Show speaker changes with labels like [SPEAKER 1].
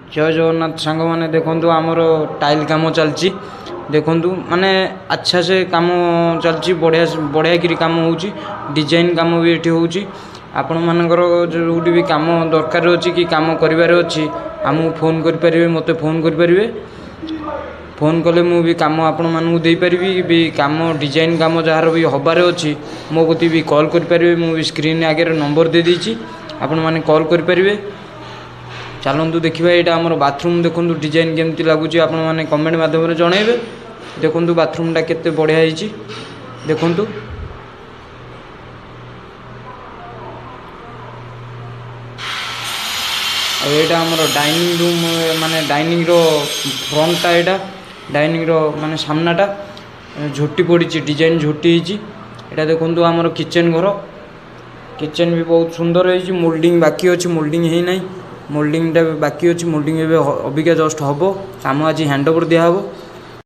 [SPEAKER 1] जय जगन्नाथ सांग मैंने देखु आमर टाइल कम चलती देखु माने अच्छा से कम चलती बढ़िया बढ़िया कि कम हो डिजाइन कम भी ये हो आपण मानकर जो भी कम दरकार अच्छी कि कम करार अच्छी आमको फोन करें मत फोन करें फोन कले मु भी कम आपण मानू दे पारि भी कम डिजाइन कम जार भी हबार अच्छी मो कती भी कॉल करें मुझे स्क्रीन आगे नंबर दे देती आपण मैंने कॉल करें चलतु देखा यहाँ आम बाथरूम देखो डिजाइन केमती लगुच आपण मैंने कमेंट मध्यम जनइबे देखु बाथरूमटा केते बढ़िया होती देखु आईटा आमर डाइनिंग रूम माने डाइनिंग रो फ्रंटटा यहाँ डाइनिंग रो माने सामनाटा झोटी पड़ी डिजाइन झोटी यहाँ देखु आमर किचेन घर किचेन भी बहुत सुंदर है मोल्डिंग बाकी अच्छी मोल्डिंग है ना मोल्डिंगटा बाकी अच्छी मोल्डिंग अबिका जस्ट हम कम आज हैंडओवर दिहब